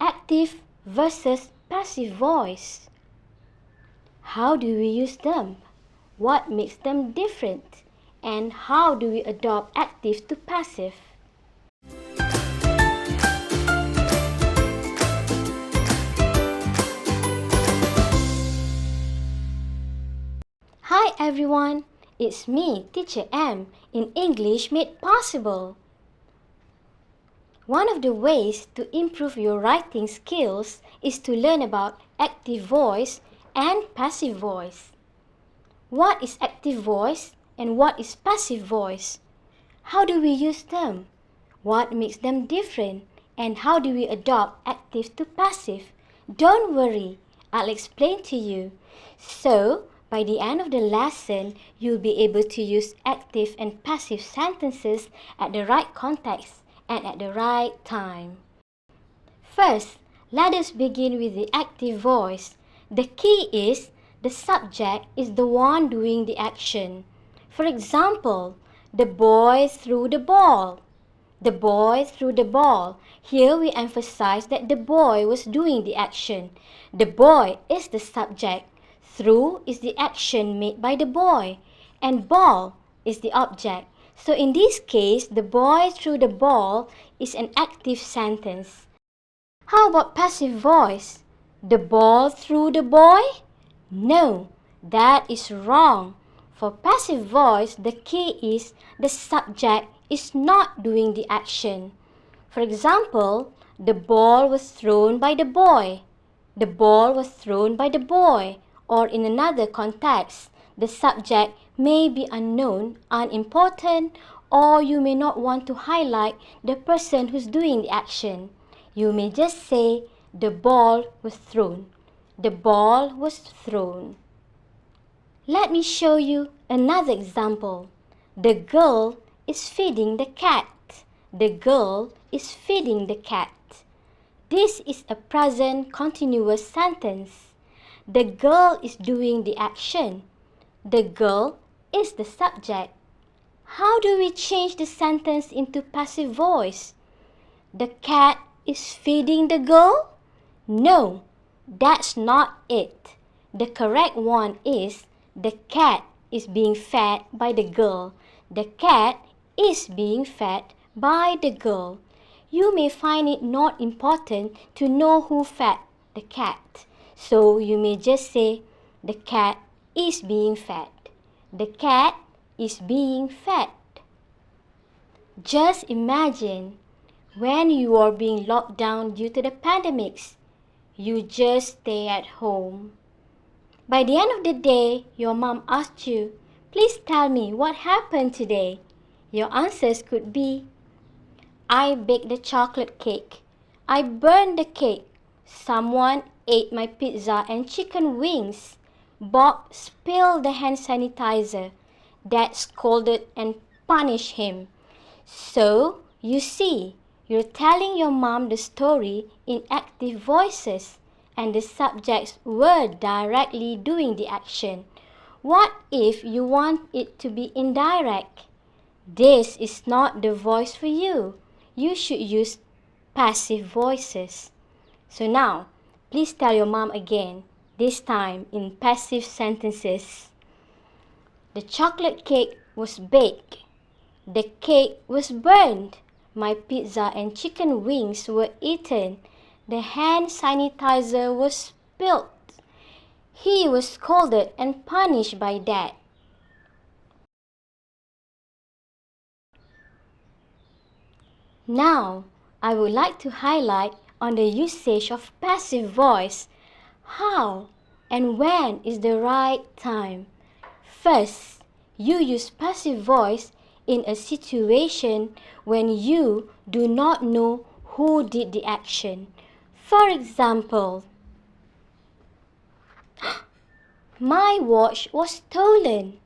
active versus passive voice. How do we use them? What makes them different? And how do we adopt active to passive? Hi everyone, it's me, Teacher M, in English Made Possible. One of the ways to improve your writing skills is to learn about active voice and passive voice. What is active voice and what is passive voice? How do we use them? What makes them different? And how do we adopt active to passive? Don't worry, I'll explain to you. So, by the end of the lesson, you'll be able to use active and passive sentences at the right context and at the right time. First, let us begin with the active voice. The key is the subject is the one doing the action. For example, the boy threw the ball. The boy threw the ball. Here we emphasize that the boy was doing the action. The boy is the subject. Threw is the action made by the boy. And ball is the object. So in this case, the boy threw the ball is an active sentence. How about passive voice? The ball threw the boy? No, that is wrong. For passive voice, the key is the subject is not doing the action. For example, the ball was thrown by the boy. The ball was thrown by the boy. Or in another context, the subject may be unknown, unimportant, or you may not want to highlight the person who's doing the action. You may just say, the ball was thrown. The ball was thrown. Let me show you another example. The girl is feeding the cat. The girl is feeding the cat. This is a present continuous sentence. The girl is doing the action. The girl is the subject. How do we change the sentence into passive voice? The cat is feeding the girl? No, that's not it. The correct one is the cat is being fed by the girl. The cat is being fed by the girl. You may find it not important to know who fed the cat. So you may just say, the cat is being fed. The cat is being fed. Just imagine when you are being locked down due to the pandemics. You just stay at home. By the end of the day, your mom asked you, please tell me what happened today. Your answers could be, I baked the chocolate cake. I burned the cake. Someone ate my pizza and chicken wings. Bob spilled the hand sanitizer. Dad scolded and punished him. So, you see, you're telling your mom the story in active voices, and the subjects were directly doing the action. What if you want it to be indirect? This is not the voice for you. You should use passive voices. So now, please tell your mom again, this time in passive sentences. The chocolate cake was baked. The cake was burned. My pizza and chicken wings were eaten. The hand sanitizer was spilled. He was scolded and punished by Dad. Now, I would like to highlight on the usage of passive voice. How and when is the right time? First, you use passive voice in a situation when you do not know who did the action. For example, my watch was stolen.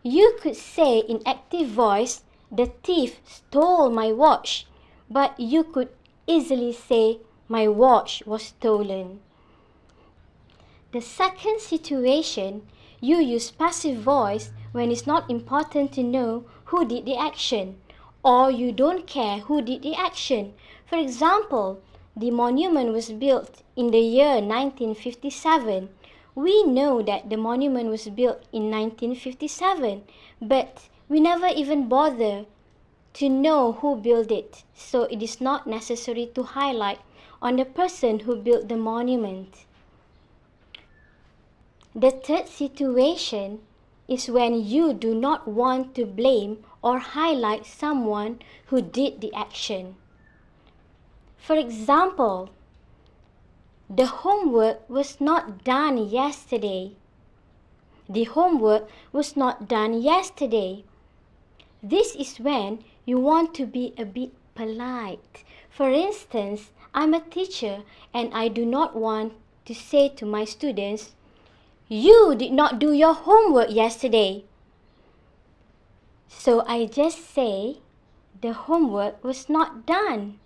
You could say in active voice, the thief stole my watch, but you could easily say, my watch was stolen. The second situation, you use passive voice when it's not important to know who did the action, or you don't care who did the action. For example, the monument was built in the year 1957. We know that the monument was built in 1957, but we never even bother to know who built it, so it is not necessary to highlight on the person who built the monument. The third situation is when you do not want to blame or highlight someone who did the action. For example, the homework was not done yesterday. The homework was not done yesterday. This is when you want to be a bit polite. For instance, I'm a teacher and I do not want to say to my students, "You did not do your homework yesterday." So I just say, the homework was not done.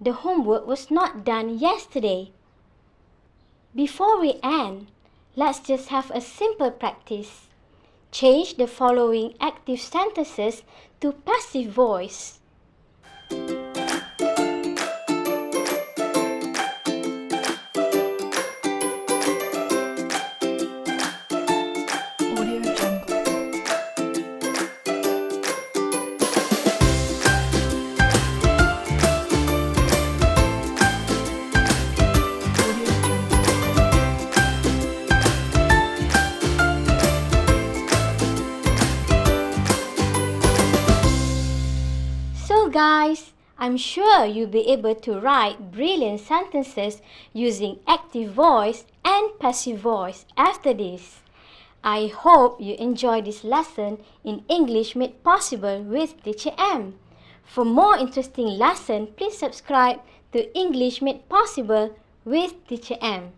The homework was not done yesterday. Before we end, let's just have a simple practice. Change the following active sentences to passive voice. So guys, I'm sure you'll be able to write brilliant sentences using active voice and passive voice after this. I hope you enjoyed this lesson in English Made Possible with Teacher M. For more interesting lessons, please subscribe to English Made Possible with Teacher M.